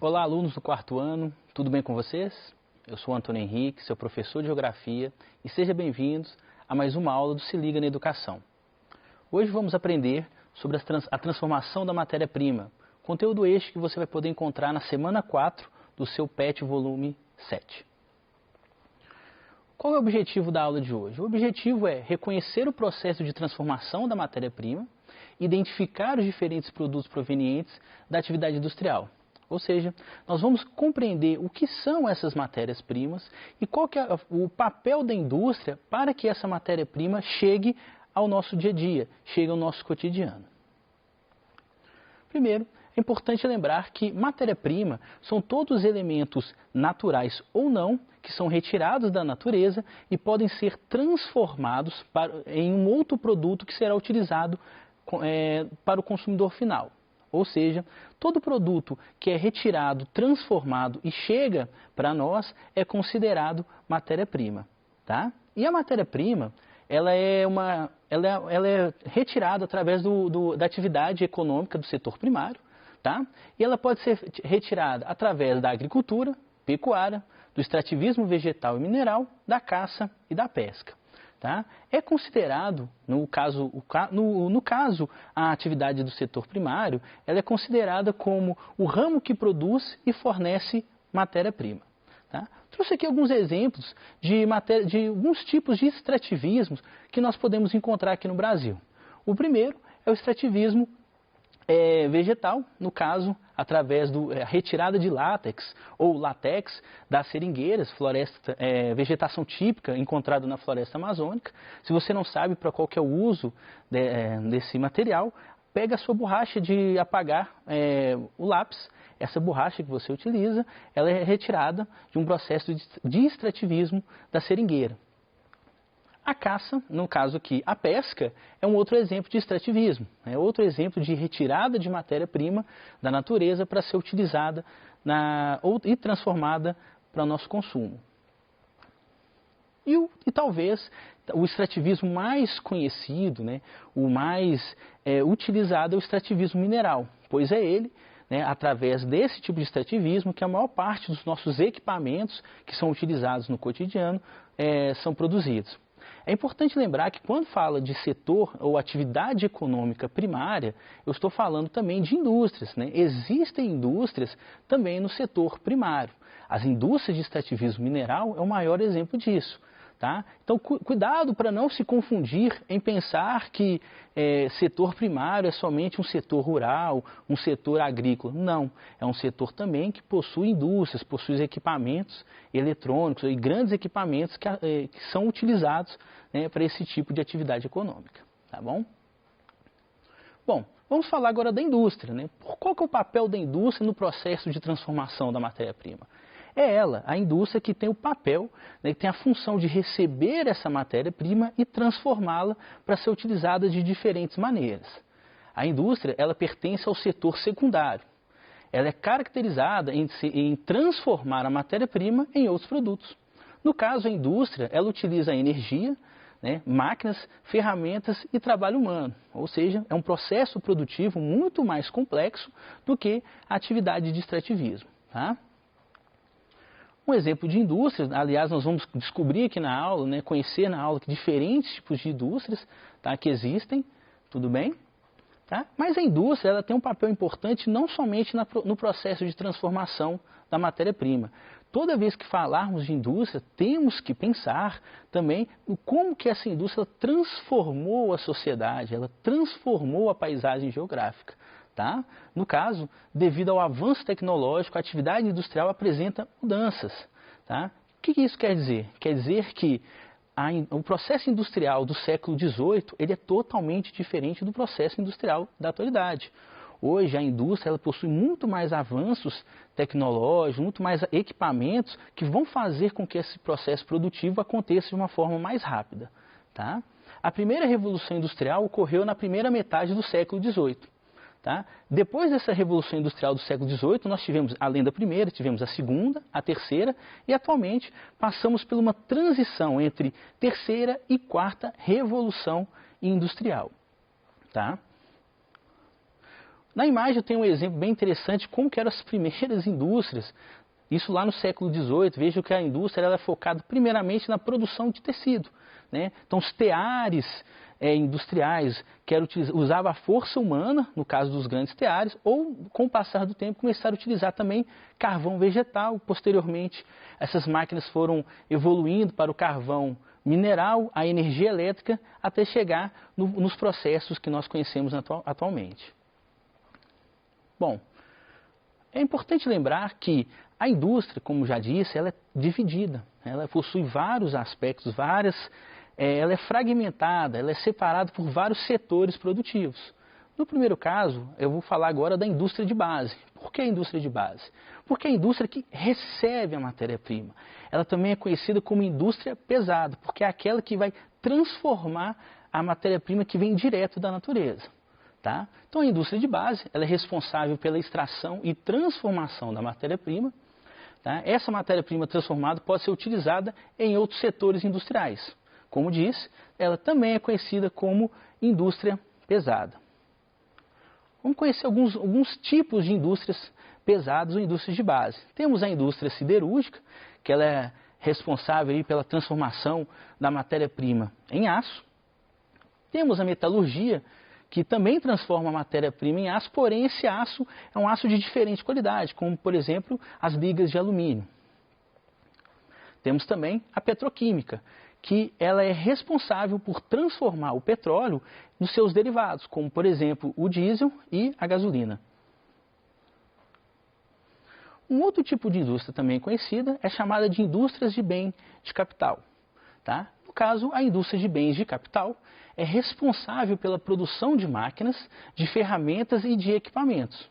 Olá, alunos do quarto ano, tudo bem com vocês? Eu sou Antônio Henrique, seu professor de Geografia, e sejam bem-vindos a mais uma aula do Se Liga na Educação. Hoje vamos aprender sobre a transformação da matéria-prima, conteúdo este que você vai poder encontrar na semana 4 do seu PET volume 7. Qual é o objetivo da aula de hoje? O objetivo é reconhecer o processo de transformação da matéria-prima, identificar os diferentes produtos provenientes da atividade industrial. Ou seja, nós vamos compreender o que são essas matérias-primas e qual que é o papel da indústria para que essa matéria-prima chegue ao nosso dia a dia, chegue ao nosso cotidiano. Primeiro, é importante lembrar que matéria-prima são todos os elementos naturais ou não que são retirados da natureza e podem ser transformados em um outro produto que será utilizado para o consumidor final. Ou seja, todo produto que é retirado, transformado e chega para nós é considerado matéria-prima. Tá? E a matéria-prima ela é retirada através da atividade econômica do setor primário. Tá? E ela pode ser retirada através da agricultura, pecuária, do extrativismo vegetal e mineral, da caça e da pesca. Tá? É considerado, no caso, a atividade do setor primário, ela é considerada como o ramo que produz e fornece matéria-prima. Tá? Trouxe aqui alguns exemplos de alguns tipos de extrativismos que nós podemos encontrar aqui no Brasil. O primeiro é o extrativismo vegetal, no caso, através da retirada de látex ou látex das seringueiras, vegetação típica encontrada na floresta amazônica. Se você não sabe para qual que é o uso desse material, pega a sua borracha de apagar o lápis. Essa borracha que você utiliza, ela é retirada de um processo de extrativismo da seringueira. A caça, no caso aqui, a pesca, é um outro exemplo de extrativismo, é outro exemplo de retirada de matéria-prima da natureza para ser utilizada e transformada para o nosso consumo. E talvez o extrativismo mais conhecido, né, o mais utilizado é o extrativismo mineral, pois é ele, através desse tipo de extrativismo, que a maior parte dos nossos equipamentos que são utilizados no cotidiano são produzidos. É importante lembrar que quando fala de setor ou atividade econômica primária, eu estou falando também de indústrias. Né? Existem indústrias também no setor primário. As indústrias de extrativismo mineral é o maior exemplo disso. Tá? Então, cuidado para não se confundir em pensar que setor primário é somente um setor rural, um setor agrícola. Não, é um setor também que possui indústrias, possui equipamentos eletrônicos e grandes equipamentos que são utilizados para esse tipo de atividade econômica. Tá bom? Bom, vamos falar agora da indústria. Né? Qual que é o papel da indústria no processo de transformação da matéria-prima? É ela, a indústria, que tem o papel, que tem a função de receber essa matéria-prima e transformá-la para ser utilizada de diferentes maneiras. A indústria, ela pertence ao setor secundário. Ela é caracterizada em transformar a matéria-prima em outros produtos. No caso, a indústria, ela utiliza a energia, máquinas, ferramentas e trabalho humano. Ou seja, é um processo produtivo muito mais complexo do que a atividade de extrativismo. Tá? Um exemplo de indústria, aliás, nós vamos descobrir aqui na aula, conhecer na aula diferentes tipos de indústrias, tá, que existem, tudo bem? Tá? Mas a indústria ela tem um papel importante não somente no processo de transformação da matéria-prima. Toda vez que falarmos de indústria, temos que pensar também no como que essa indústria transformou a sociedade, ela transformou a paisagem geográfica. Tá? No caso, devido ao avanço tecnológico, a atividade industrial apresenta mudanças. Tá? O que isso quer dizer? Quer dizer que o processo industrial do século XVIII ele é totalmente diferente do processo industrial da atualidade. Hoje a indústria ela possui muito mais avanços tecnológicos, muito mais equipamentos que vão fazer com que esse processo produtivo aconteça de uma forma mais rápida. Tá? A primeira revolução industrial ocorreu na primeira metade do século XVIII. Tá? Depois dessa revolução industrial do século XVIII, nós tivemos, além da primeira, tivemos a segunda, a terceira e atualmente passamos por uma transição entre terceira e quarta revolução industrial. Tá? Na imagem eu tenho um exemplo bem interessante de como que eram as primeiras indústrias. Isso lá no século XVIII, veja que a indústria era focada primeiramente na produção de tecido, né? Então os teares industriais que usavam a força humana, no caso dos grandes teares, ou com o passar do tempo começaram a utilizar também carvão vegetal. Posteriormente essas máquinas foram evoluindo para o carvão mineral, a energia elétrica, até chegar nos processos que nós conhecemos atualmente. Bom, é importante lembrar que a indústria, como já disse, ela é dividida, ela possui vários aspectos, ela é fragmentada, ela é separada por vários setores produtivos. No primeiro caso, eu vou falar agora da indústria de base. Por que a indústria de base? Porque é a indústria que recebe a matéria-prima. Ela também é conhecida como indústria pesada, porque é aquela que vai transformar a matéria-prima que vem direto da natureza. Tá? Então a indústria de base ela é responsável pela extração e transformação da matéria-prima. Tá? Essa matéria-prima transformada pode ser utilizada em outros setores industriais. Como disse, ela também é conhecida como indústria pesada. Vamos conhecer alguns tipos de indústrias pesadas ou indústrias de base. Temos a indústria siderúrgica, que ela é responsável aí pela transformação da matéria-prima em aço. Temos a metalurgia, que também transforma a matéria-prima em aço, porém esse aço é um aço de diferente qualidade, como por exemplo as ligas de alumínio. Temos também a petroquímica, que ela é responsável por transformar o petróleo nos seus derivados, como por exemplo o diesel e a gasolina. Um outro tipo de indústria também conhecida é chamada de indústrias de bem de capital. Tá? No caso, a indústria de bens de capital é responsável pela produção de máquinas, de ferramentas e de equipamentos.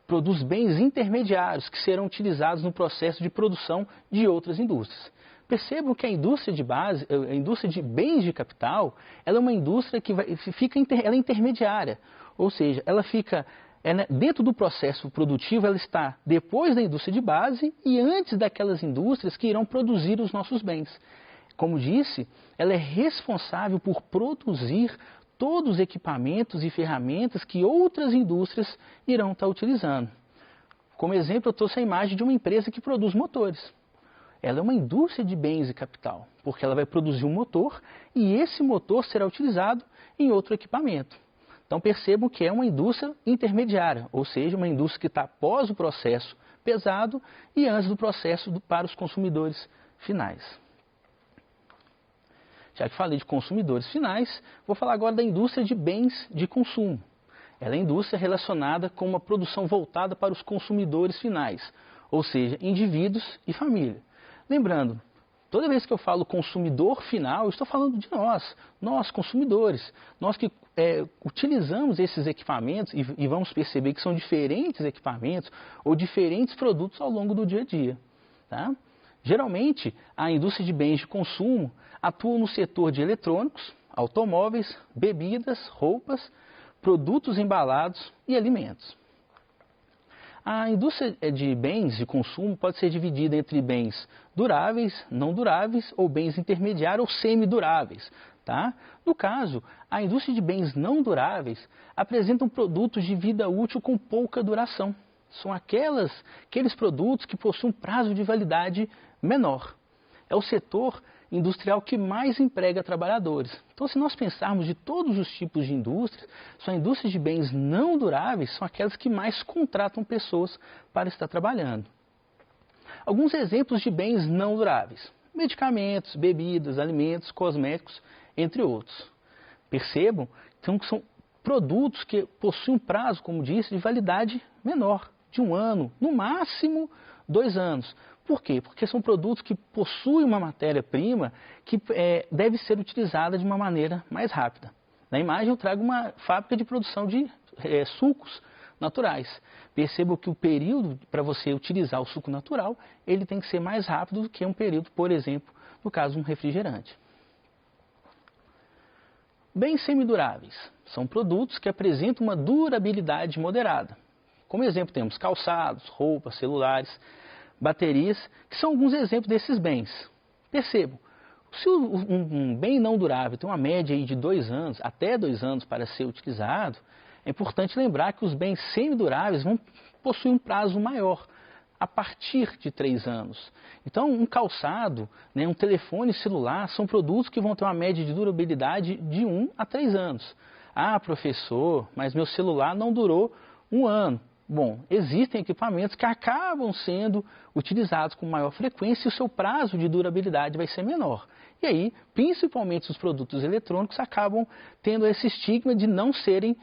Produz bens intermediários que serão utilizados no processo de produção de outras indústrias. Percebam que a indústria de base, a indústria de bens de capital, ela é uma indústria que ela é intermediária, ou seja, ela fica dentro do processo produtivo, ela está depois da indústria de base e antes daquelas indústrias que irão produzir os nossos bens. Como disse, ela é responsável por produzir todos os equipamentos e ferramentas que outras indústrias irão estar utilizando. Como exemplo, eu trouxe a imagem de uma empresa que produz motores. Ela é uma indústria de bens e capital, porque ela vai produzir um motor e esse motor será utilizado em outro equipamento. Então percebam que é uma indústria intermediária, ou seja, uma indústria que está após o processo pesado e antes do processo para os consumidores finais. Já que falei de consumidores finais, vou falar agora da indústria de bens de consumo. Ela é a indústria relacionada com uma produção voltada para os consumidores finais, ou seja, indivíduos e família. Lembrando, toda vez que eu falo consumidor final, eu estou falando de nós consumidores, nós que utilizamos esses equipamentos e vamos perceber que são diferentes equipamentos ou diferentes produtos ao longo do dia a dia. Tá? Geralmente, a indústria de bens de consumo atua no setor de eletrônicos, automóveis, bebidas, roupas, produtos embalados e alimentos. A indústria de bens de consumo pode ser dividida entre bens duráveis, não duráveis ou bens intermediários ou semiduráveis. Tá? No caso, a indústria de bens não duráveis apresentam produtos de vida útil com pouca duração. São aqueles produtos que possuem um prazo de validade menor. É o setor industrial que mais emprega trabalhadores. Então, se nós pensarmos de todos os tipos de indústrias, são indústrias de bens não duráveis, são aquelas que mais contratam pessoas para estar trabalhando. Alguns exemplos de bens não duráveis: medicamentos, bebidas, alimentos, cosméticos, entre outros. Percebam então, que são produtos que possuem um prazo, como disse, de validade menor, de 1 ano, no máximo 2 anos. Por quê? Porque são produtos que possuem uma matéria-prima que deve ser utilizada de uma maneira mais rápida. Na imagem eu trago uma fábrica de produção de sucos naturais. Perceba que o período para você utilizar o suco natural, ele tem que ser mais rápido do que um período, por exemplo, no caso de um refrigerante. Bens semiduráveis são produtos que apresentam uma durabilidade moderada. Como exemplo temos calçados, roupas, celulares, baterias, que são alguns exemplos desses bens. Percebam, se um bem não durável tem uma média aí de 2 anos, até 2 anos para ser utilizado, é importante lembrar que os bens semiduráveis vão possuir um prazo maior, a partir de 3 anos. Então, um calçado, né, um telefone celular, são produtos que vão ter uma média de durabilidade de 1 a 3 anos. Ah, professor, mas meu celular não durou 1 ano. Bom, existem equipamentos que acabam sendo utilizados com maior frequência e o seu prazo de durabilidade vai ser menor. E aí, principalmente os produtos eletrônicos acabam tendo esse estigma de não serem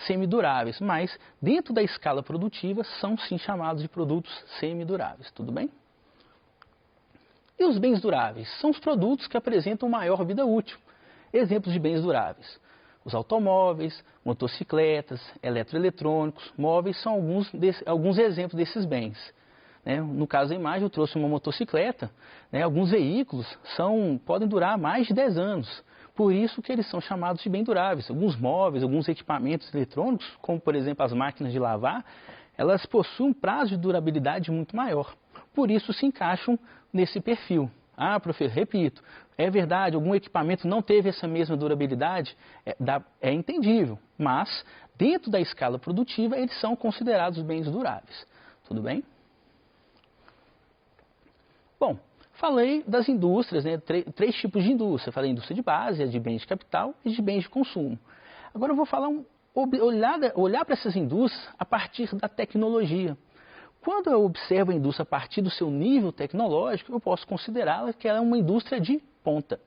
semiduráveis, mas dentro da escala produtiva são sim chamados de produtos semiduráveis, tudo bem? E os bens duráveis? São os produtos que apresentam maior vida útil. Exemplos de bens duráveis: os automóveis, motocicletas, eletroeletrônicos, móveis são alguns exemplos desses bens. No caso da imagem, eu trouxe uma motocicleta. Alguns veículos podem durar mais de 10 anos. Por isso que eles são chamados de bem duráveis. Alguns móveis, alguns equipamentos eletrônicos, como por exemplo as máquinas de lavar, elas possuem um prazo de durabilidade muito maior. Por isso se encaixam nesse perfil. Ah, professor, repito, é verdade, algum equipamento não teve essa mesma durabilidade? É entendível, mas dentro da escala produtiva eles são considerados bens duráveis. Tudo bem? Bom, falei das indústrias, três tipos de indústria. Falei indústria de base, de bens de capital e de bens de consumo. Agora eu vou falar olhar para essas indústrias a partir da tecnologia. Quando eu observo a indústria a partir do seu nível tecnológico, eu posso considerá-la que ela é uma indústria de ponta.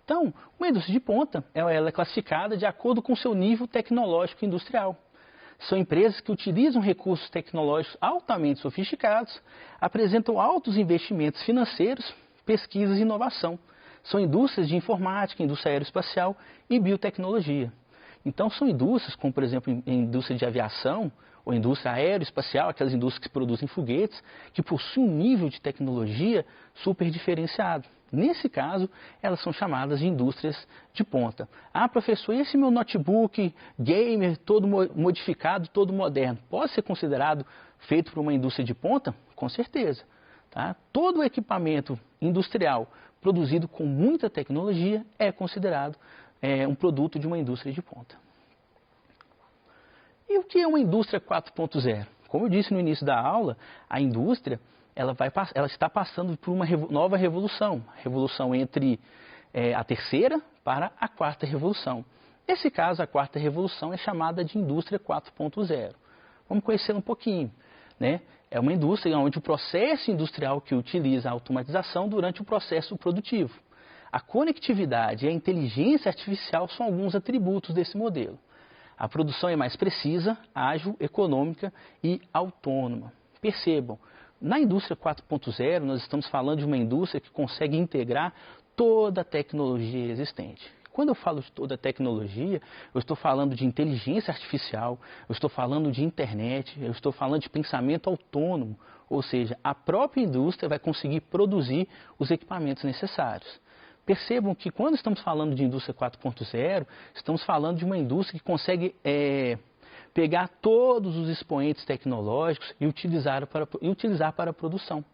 Então, uma indústria de ponta, ela é classificada de acordo com o seu nível tecnológico industrial. São empresas que utilizam recursos tecnológicos altamente sofisticados, apresentam altos investimentos financeiros, pesquisas e inovação. São indústrias de informática, indústria aeroespacial e biotecnologia. Então, são indústrias, como por exemplo a indústria de aviação, ou indústria aeroespacial, aquelas indústrias que produzem foguetes, que possuem um nível de tecnologia super diferenciado. Nesse caso, elas são chamadas de indústrias de ponta. Ah, professor, e esse meu notebook gamer todo modificado, todo moderno, pode ser considerado feito por uma indústria de ponta? Com certeza. Tá? Todo equipamento industrial produzido com muita tecnologia é considerado um produto de uma indústria de ponta. E o que é uma indústria 4.0? Como eu disse no início da aula, a indústria ela está passando por uma nova revolução. Revolução entre a terceira para a quarta revolução. Nesse caso, a quarta revolução é chamada de indústria 4.0. Vamos conhecer um pouquinho. É uma indústria onde o processo industrial que utiliza a automatização durante o processo produtivo. A conectividade e a inteligência artificial são alguns atributos desse modelo. A produção é mais precisa, ágil, econômica e autônoma. Percebam, na indústria 4.0 nós estamos falando de uma indústria que consegue integrar toda a tecnologia existente. Quando eu falo de toda a tecnologia, eu estou falando de inteligência artificial, eu estou falando de internet, eu estou falando de pensamento autônomo, ou seja, a própria indústria vai conseguir produzir os equipamentos necessários. Percebam que quando estamos falando de indústria 4.0, estamos falando de uma indústria que consegue pegar todos os expoentes tecnológicos e utilizar para a produção.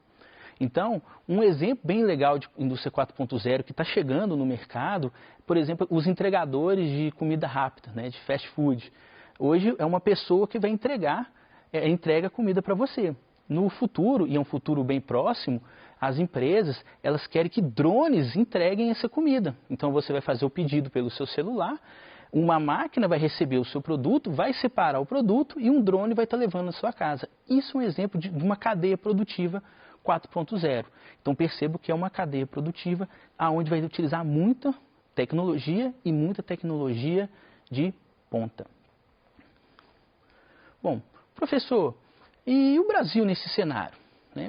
Então, um exemplo bem legal de indústria 4.0 que está chegando no mercado, por exemplo, os entregadores de comida rápida, de fast food. Hoje é uma pessoa que vai entrega comida para você. No futuro, e é um futuro bem próximo, as empresas elas querem que drones entreguem essa comida. Então você vai fazer o pedido pelo seu celular, uma máquina vai receber o seu produto, vai separar o produto e um drone vai estar levando na sua casa. Isso é um exemplo de uma cadeia produtiva 4.0. Então percebo que é uma cadeia produtiva onde vai utilizar muita tecnologia e muita tecnologia de ponta. Bom, professor, e o Brasil nesse cenário?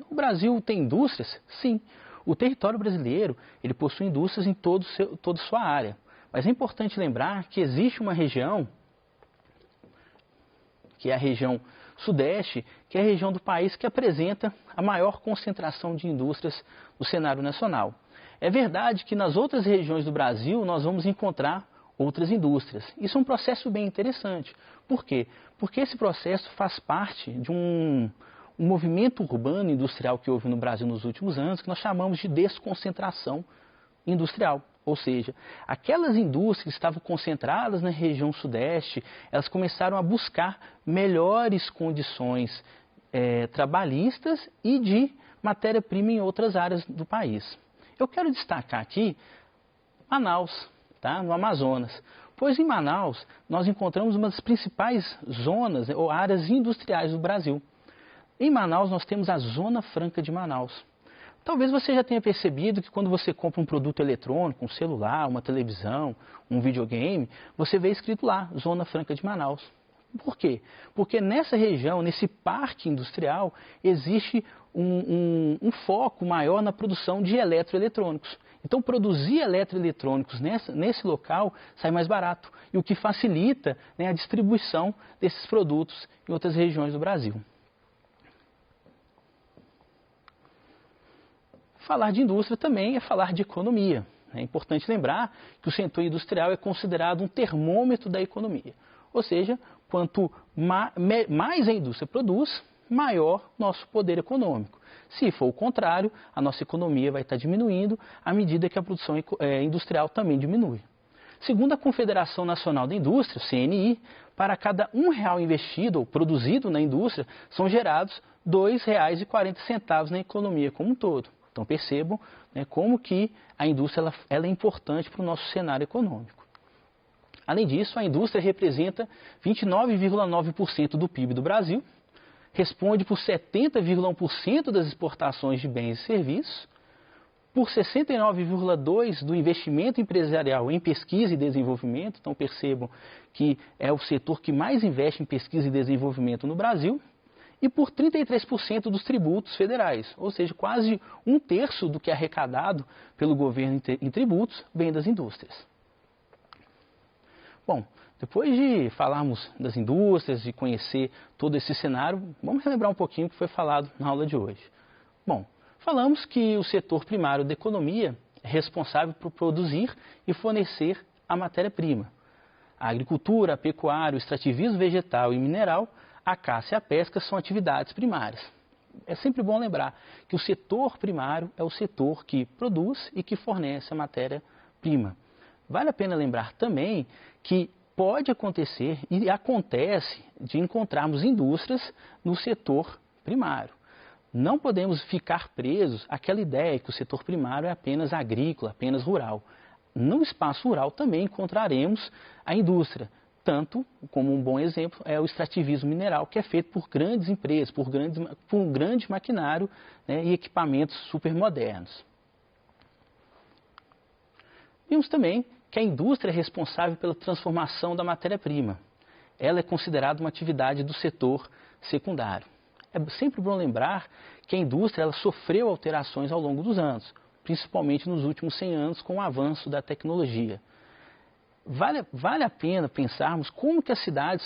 O Brasil tem indústrias? Sim. O território brasileiro ele possui indústrias em toda a sua área. Mas é importante lembrar que existe uma região, que é a região sudeste, que é a região do país que apresenta a maior concentração de indústrias no cenário nacional. É verdade que nas outras regiões do Brasil nós vamos encontrar outras indústrias. Isso é um processo bem interessante. Por quê? Porque esse processo faz parte de um movimento urbano industrial que houve no Brasil nos últimos anos, que nós chamamos de desconcentração industrial. Ou seja, aquelas indústrias que estavam concentradas na região sudeste, elas começaram a buscar melhores condições trabalhistas e de matéria-prima em outras áreas do país. Eu quero destacar aqui Manaus, tá? No Amazonas, pois em Manaus nós encontramos uma das principais zonas ou áreas industriais do Brasil. Em Manaus nós temos a Zona Franca de Manaus. Talvez você já tenha percebido que quando você compra um produto eletrônico, um celular, uma televisão, um videogame, você vê escrito lá, Zona Franca de Manaus. Por quê? Porque nessa região, nesse parque industrial, existe um foco maior na produção de eletroeletrônicos. Então, produzir eletroeletrônicos nesse local sai mais barato, e o que facilita, né, a distribuição desses produtos em outras regiões do Brasil. Falar de indústria também é falar de economia. É importante lembrar que o setor industrial é considerado um termômetro da economia. Ou seja, quanto mais a indústria produz, maior nosso poder econômico. Se for o contrário, a nossa economia vai estar diminuindo à medida que a produção industrial também diminui. Segundo a Confederação Nacional da Indústria, CNI, para cada R$1 investido ou produzido na indústria, são gerados R$ 2,40 na economia como um todo. Então percebam, né, como que a indústria ela é importante para o nosso cenário econômico. Além disso, a indústria representa 29,9% do PIB do Brasil, responde por 70,1% das exportações de bens e serviços, por 69,2% do investimento empresarial em pesquisa e desenvolvimento. Então percebam que é o setor que mais investe em pesquisa e desenvolvimento no Brasil, e por 33% dos tributos federais, ou seja, quase 1/3 do que é arrecadado pelo governo em tributos vem das indústrias. Bom, depois de falarmos das indústrias, de conhecer todo esse cenário, vamos relembrar um pouquinho o que foi falado na aula de hoje. Bom, falamos que o setor primário da economia é responsável por produzir e fornecer a matéria-prima. A agricultura, a pecuária, o extrativismo vegetal e mineral, a caça e a pesca são atividades primárias. É sempre bom lembrar que o setor primário é o setor que produz e que fornece a matéria-prima. Vale a pena lembrar também que pode acontecer e acontece de encontrarmos indústrias no setor primário. Não podemos ficar presos àquela ideia que o setor primário é apenas agrícola, apenas rural. No espaço rural também encontraremos a indústria. Tanto, como um bom exemplo, é o extrativismo mineral, que é feito por grandes empresas, por um grande maquinário, né, e equipamentos supermodernos. Vimos também que a indústria é responsável pela transformação da matéria-prima. Ela é considerada uma atividade do setor secundário. É sempre bom lembrar que a indústria ela sofreu alterações ao longo dos anos, principalmente nos últimos 100 anos com o avanço da tecnologia. Vale a pena pensarmos como que as cidades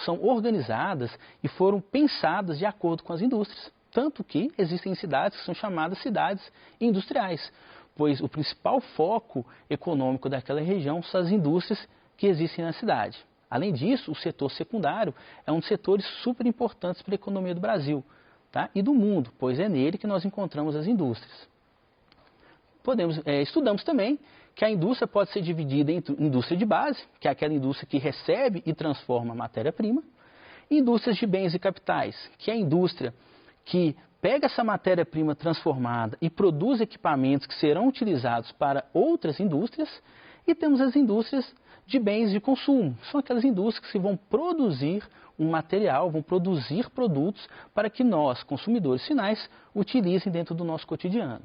são organizadas e foram pensadas de acordo com as indústrias. Tanto que existem cidades que são chamadas cidades industriais, pois o principal foco econômico daquela região são as indústrias que existem na cidade. Além disso, o setor secundário é um dos setores super importantes para a economia do Brasil, tá? E do mundo, pois é nele que nós encontramos as indústrias. Estudamos também que a indústria pode ser dividida em indústria de base, que é aquela indústria que recebe e transforma a matéria-prima, e indústrias de bens e capitais, que é a indústria que pega essa matéria-prima transformada e produz equipamentos que serão utilizados para outras indústrias, e temos as indústrias de bens de consumo. São aquelas indústrias que vão produzir um material, vão produzir produtos para que nós, consumidores finais, utilizem dentro do nosso cotidiano.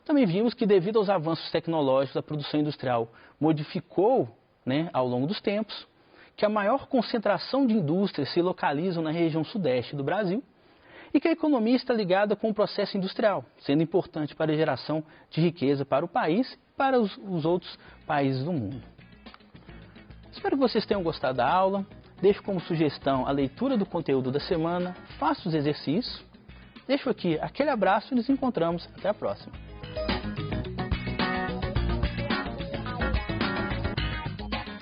Também vimos que devido aos avanços tecnológicos, a produção industrial modificou, né, ao longo dos tempos, que a maior concentração de indústrias se localizam na região sudeste do Brasil e que a economia está ligada com o processo industrial, sendo importante para a geração de riqueza para o país e para os outros países do mundo. Espero que vocês tenham gostado da aula. Deixo como sugestão a leitura do conteúdo da semana, faça os exercícios. Deixo aqui aquele abraço e nos encontramos até a próxima.